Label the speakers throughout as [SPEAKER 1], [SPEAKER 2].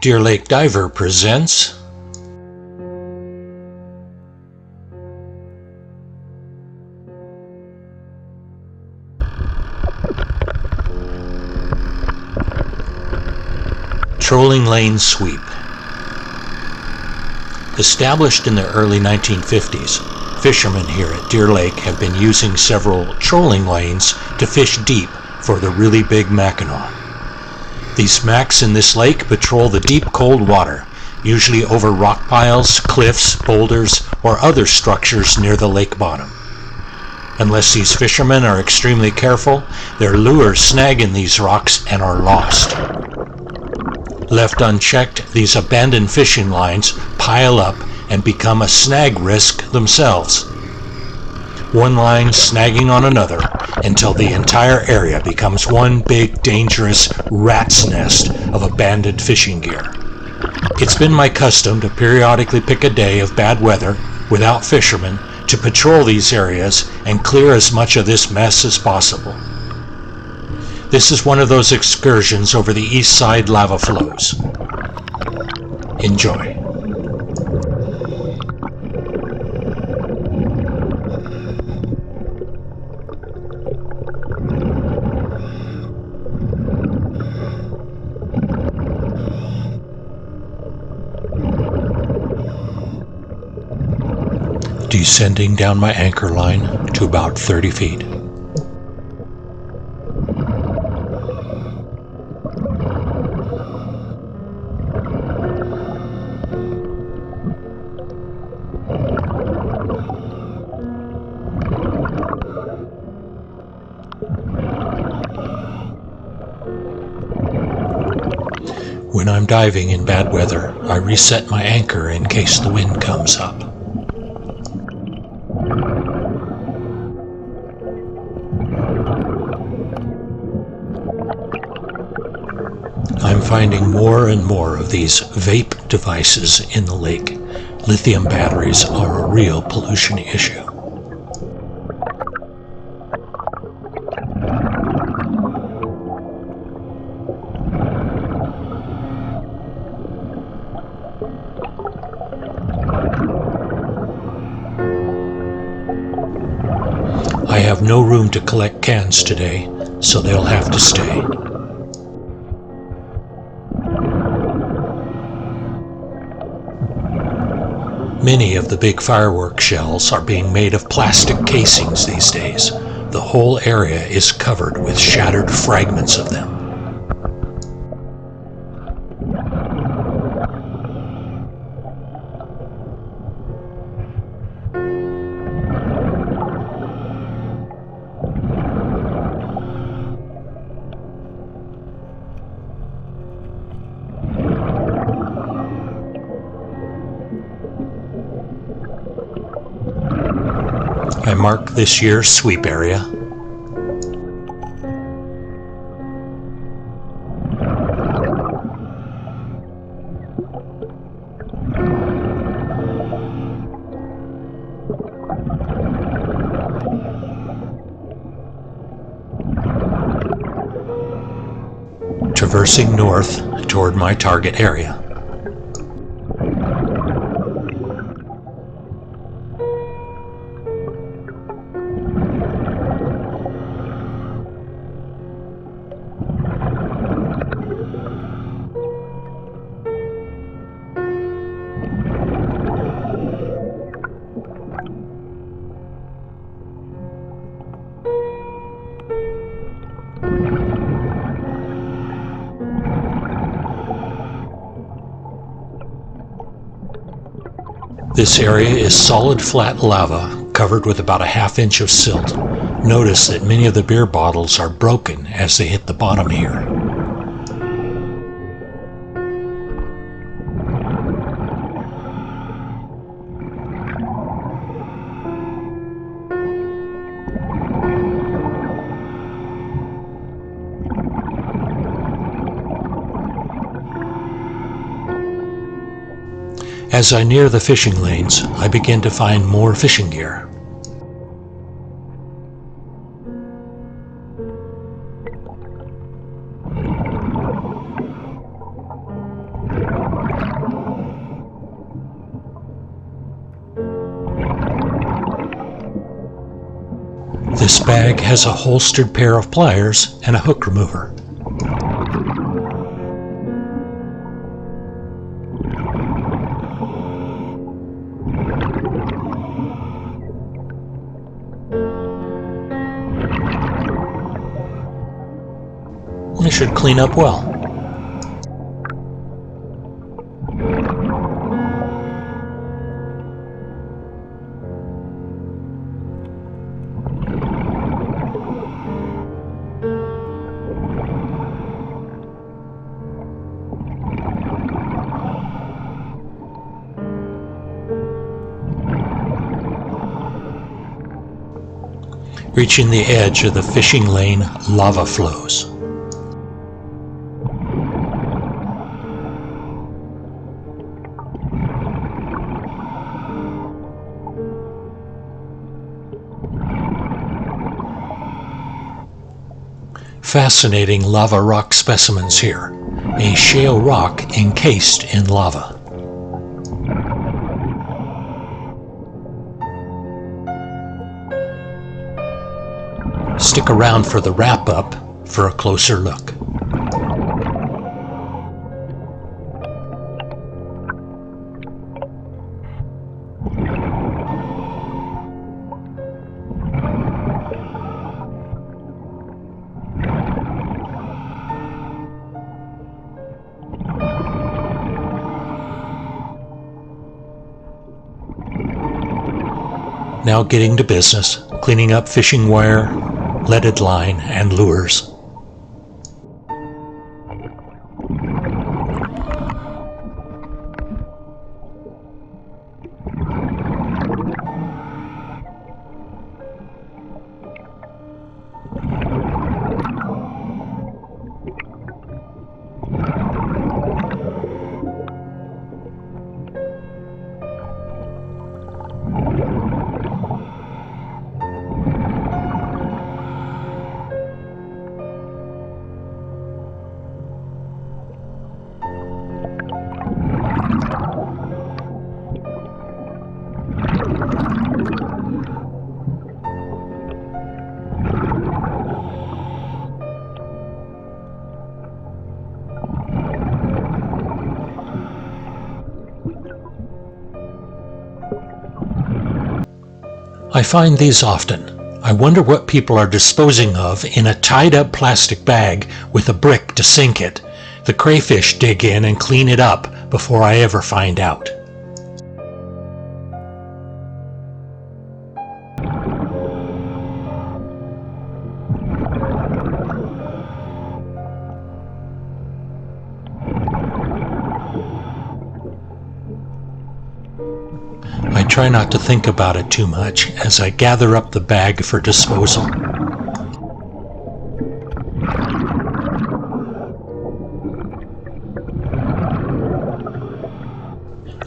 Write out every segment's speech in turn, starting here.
[SPEAKER 1] Deer Lake Diver presents Trolling Lane Sweep. Established in the early 1950s, fishermen here at Deer Lake have been using several trolling lanes to fish deep for the really big Mackinaw. These Macks in this lake patrol the deep cold water, usually over rock piles, cliffs, boulders, or other structures near the lake bottom. Unless these fishermen are extremely careful, their lures snag in these rocks and are lost. Left unchecked, these abandoned fishing lines pile up and become a snag risk themselves. One line snagging on another until the entire area becomes one big dangerous rat's nest of abandoned fishing gear. It's been my custom to periodically pick a day of bad weather without fishermen to patrol these areas and clear as much of this mess as possible. This is one of those excursions over the east side lava flows. Enjoy. Descending down my anchor line to about 30 feet. When I'm diving in bad weather, I reset my anchor in case the wind comes up. I'm finding more and more of these vape devices in the lake. Lithium batteries are a real pollution issue. I have no room to collect cans today, so they'll have to stay. Many of the big fireworks shells are being made of plastic casings these days. The whole area is covered with shattered fragments of them. I mark this year's sweep area. Traversing north toward my target area. This area is solid flat lava covered with about a half-inch of silt. Notice that many of the beer bottles are broken as they hit the bottom here. As I near the fishing lanes, I begin to find more fishing gear. This bag has a holstered pair of pliers and a hook remover. It should clean up well. Reaching the edge of the fishing lane, lava flows. Fascinating lava rock specimens here, a shale rock encased in lava. Stick around for the wrap-up for a closer look. Now getting to business, cleaning up fishing wire, leaded line, and lures. I find these often. I wonder what people are disposing of in a tied-up plastic bag with a brick to sink it. The crayfish dig in and clean it up before I ever find out. I try not to think about it too much as I gather up the bag for disposal.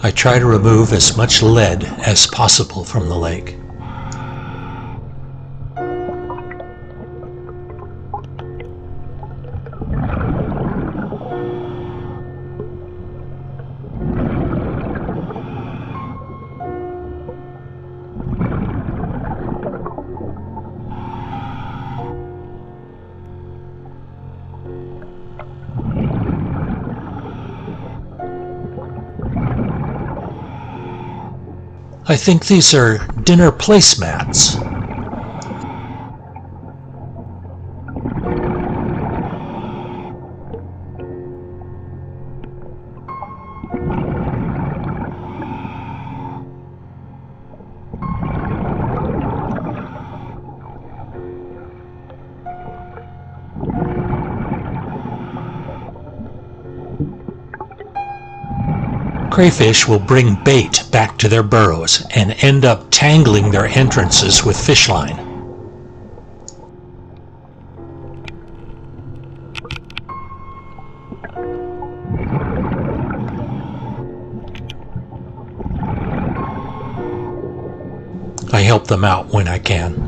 [SPEAKER 1] I try to remove as much lead as possible from the lake. I think these are dinner placemats. Crayfish will bring bait back to their burrows and end up tangling their entrances with fish line. I help them out when I can.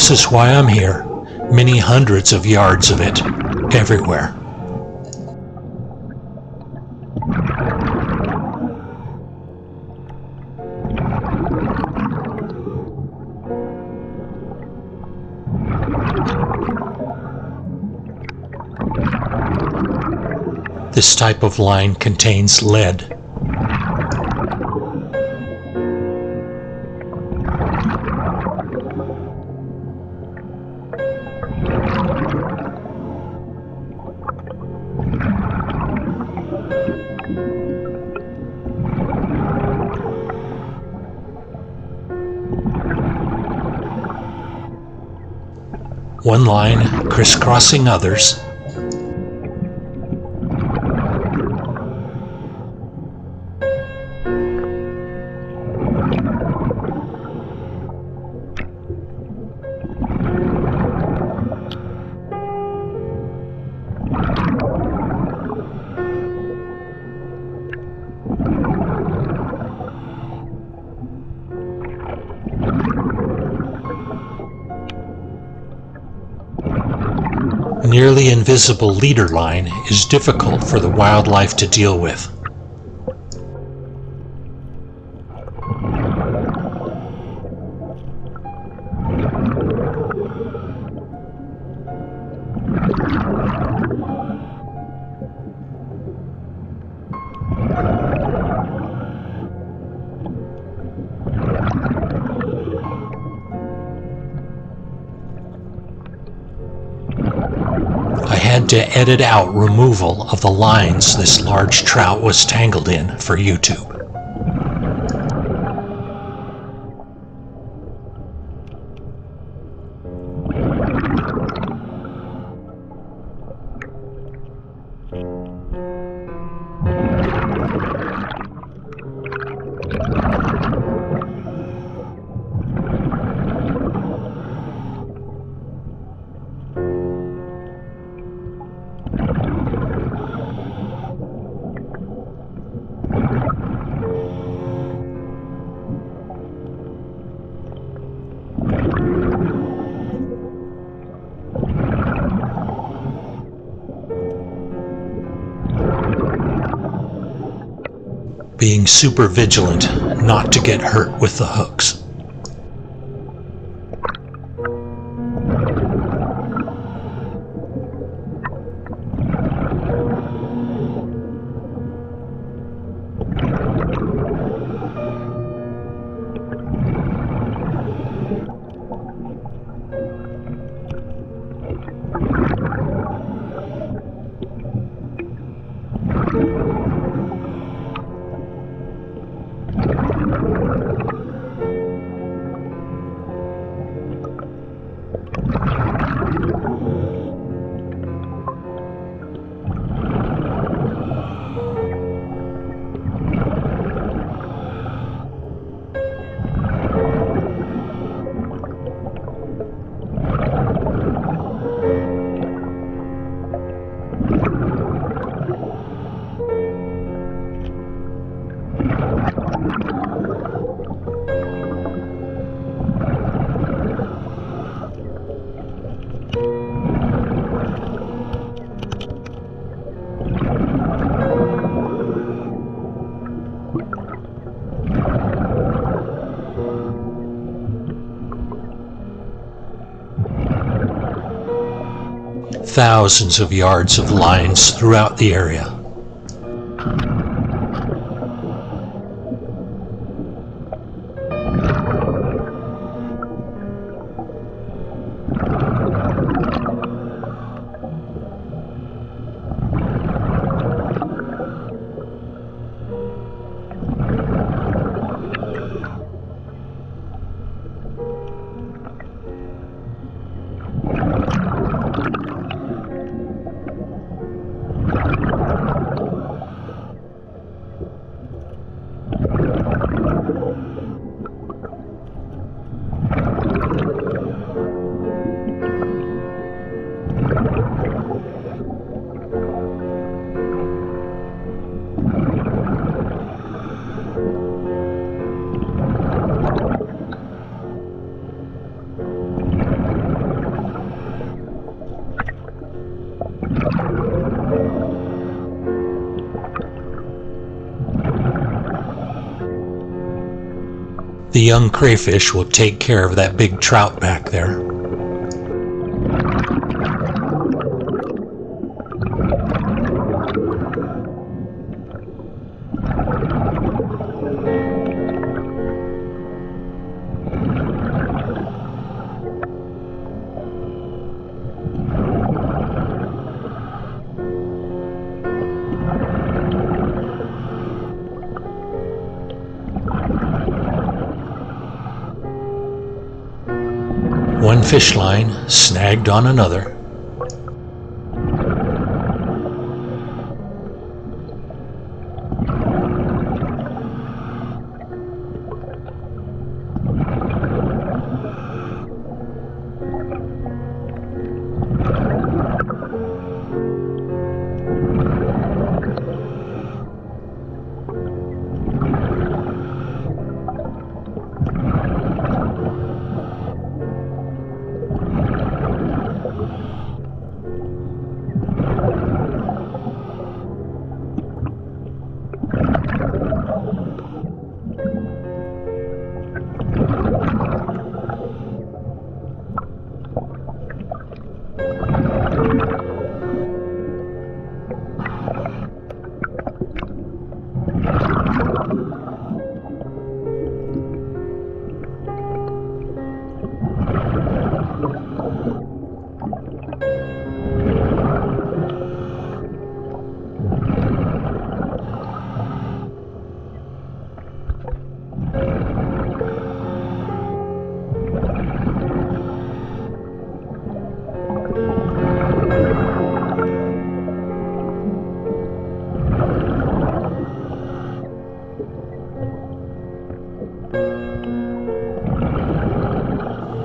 [SPEAKER 1] This is why I'm here. Many hundreds of yards of it, everywhere. This type of line contains lead. One line crisscrossing others. Nearly invisible leader line is difficult for the wildlife to deal with. I had to edit out removal of the lines this large trout was tangled in for YouTube. Being super vigilant not to get hurt with the hooks. Thousands of yards of lines throughout the area. The young crayfish will take care of that big trout back there. One fish line snagged on another.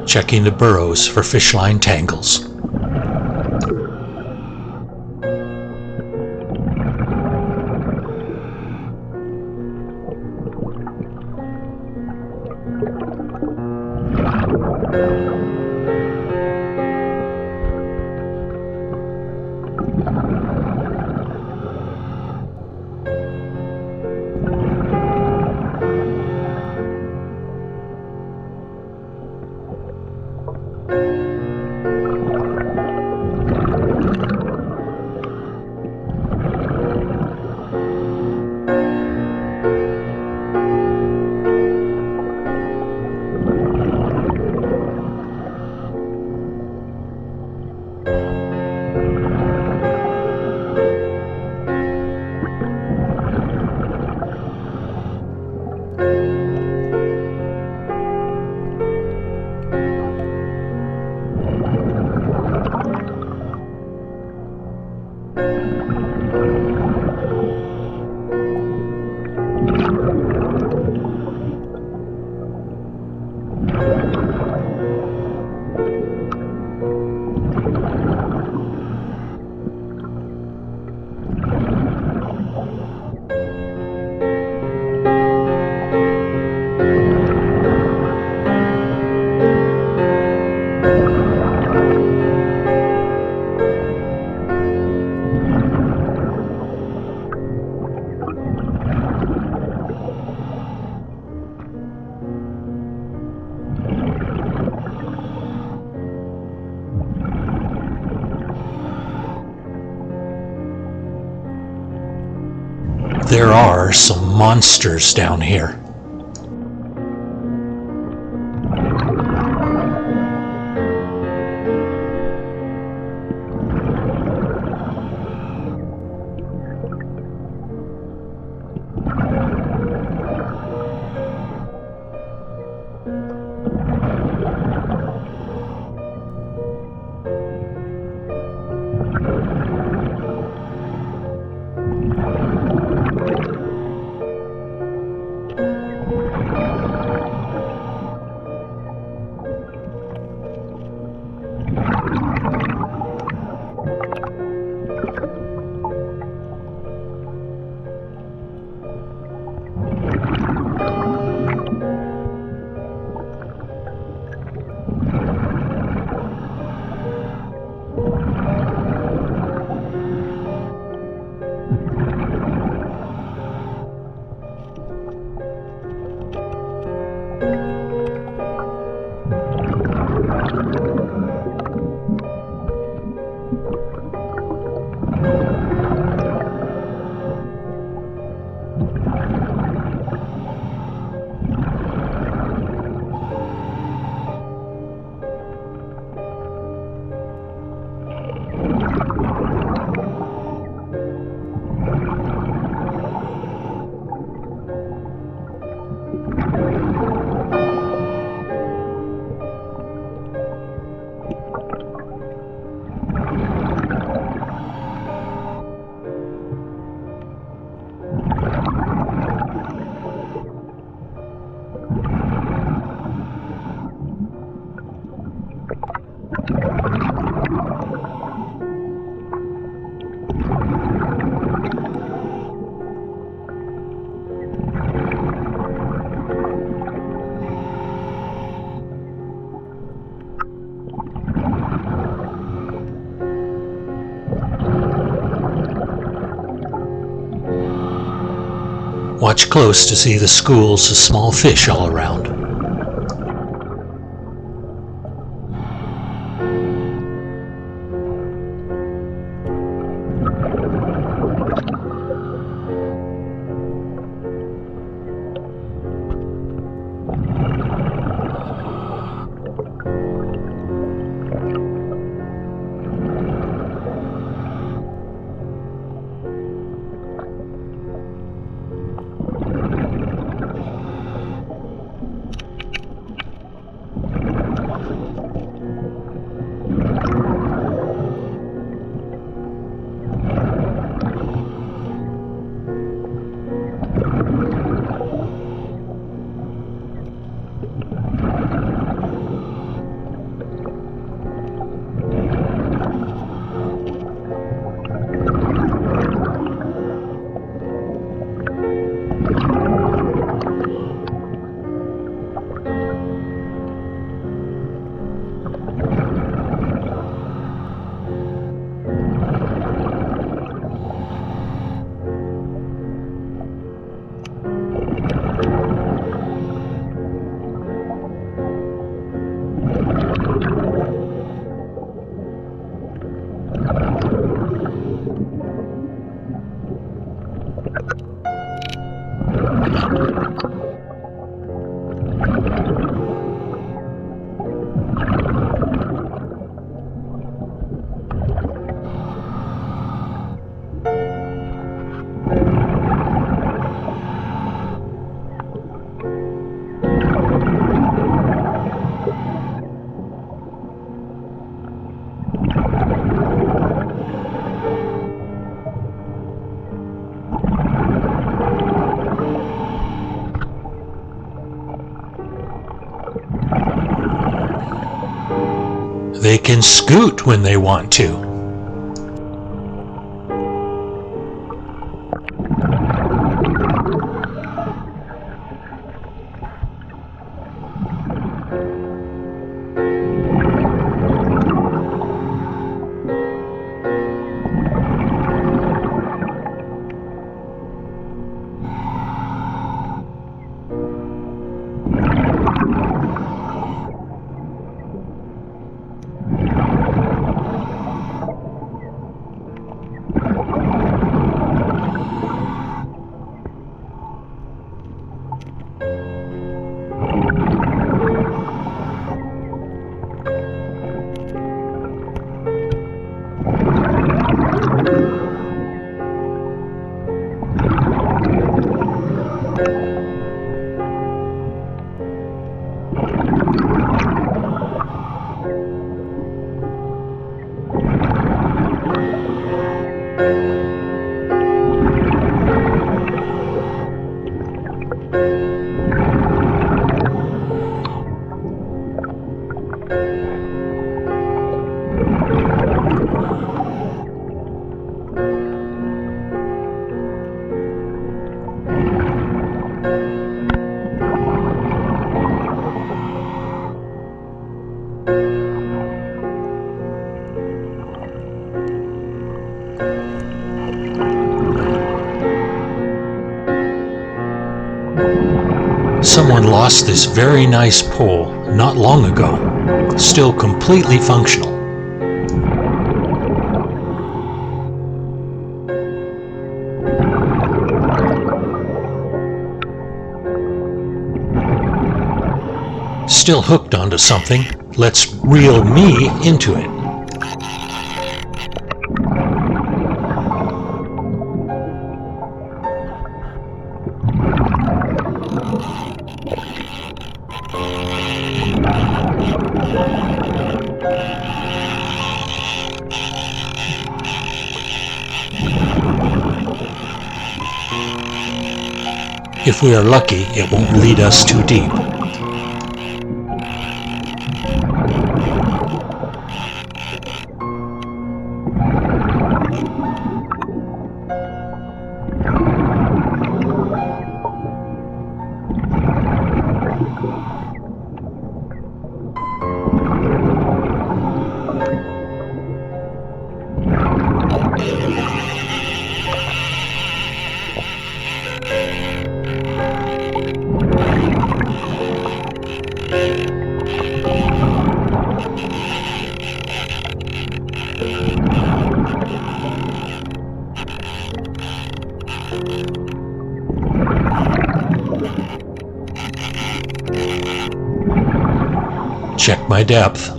[SPEAKER 1] Checking the burrows for fish line tangles. There are some monsters down here. Watch close to see the schools of small fish all around. They can scoot when they want to. Someone lost this very nice pole not long ago, still completely functional. Still hooked onto something, let's reel me into it. If we are lucky, it won't lead us too deep. my depth.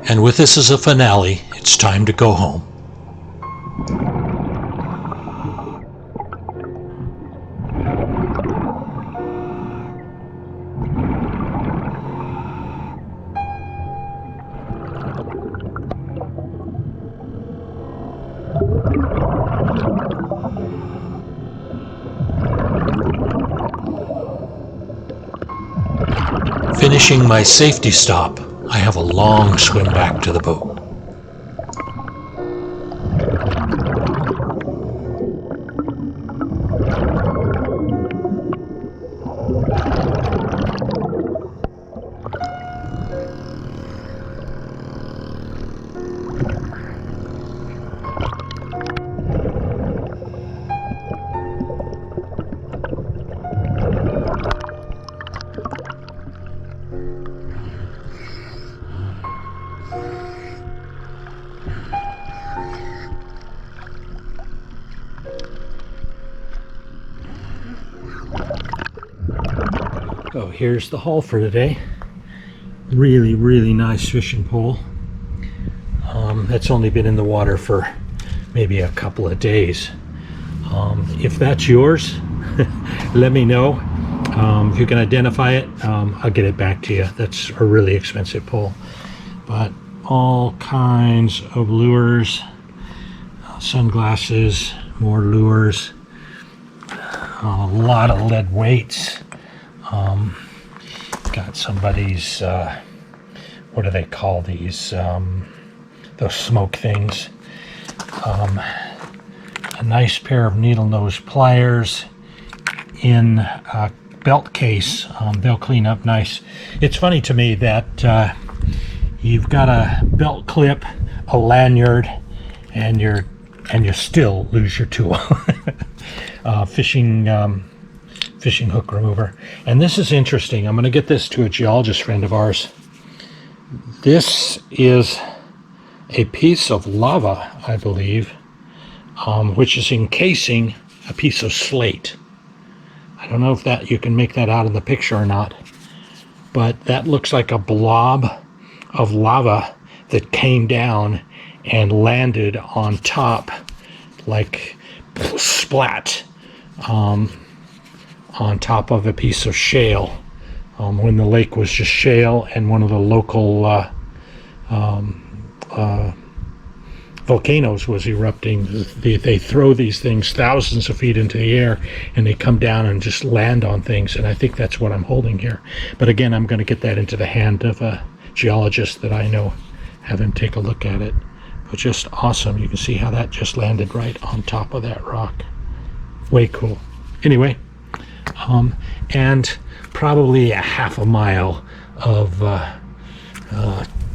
[SPEAKER 1] And with this as a finale, it's time to go home. Finishing my safety stop, I have a long swim back to the boat. So here's the haul for today. Really nice fishing pole. That's only been in the water for maybe a couple of days. If that's yours, let me know. If you can identify it, I'll get it back to you. That's a really expensive pole. But all kinds of lures, sunglasses, more lures, a lot of lead weights. Got somebody's, what do they call these, those smoke things. A nice pair of needle nose pliers in a belt case. They'll clean up nice. It's funny to me that you've got a belt clip, a lanyard, and you still lose your tool. Fishing hook remover. And this is interesting. I'm going to get this to a geologist friend of ours. This is a piece of lava, I believe, which is encasing a piece of slate. I don't know if that you can make that out in the picture or not, but that looks like a blob of lava that came down and landed on top, like splat, on top of a piece of shale, when the lake was just shale, and one of the local volcanoes was erupting. They throw these things thousands of feet into the air, and they come down and just land on things, and I think that's what I'm holding here. But again, I'm going to get that into the hand of a geologist that I know, have him take a look at it. But just awesome. You can see how that just landed right on top of that rock. Way cool. Anyway, and probably a half a mile of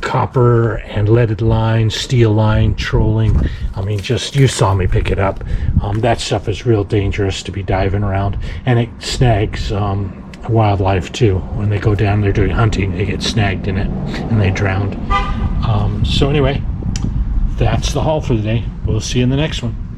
[SPEAKER 1] copper and leaded line, steel line, trolling. I mean, just, you saw me pick it up. That stuff is real dangerous to be diving around, and it snags wildlife too. When they go down there doing hunting, they get snagged in it and they drown. So anyway, that's the haul for the day. We'll see you in the next one.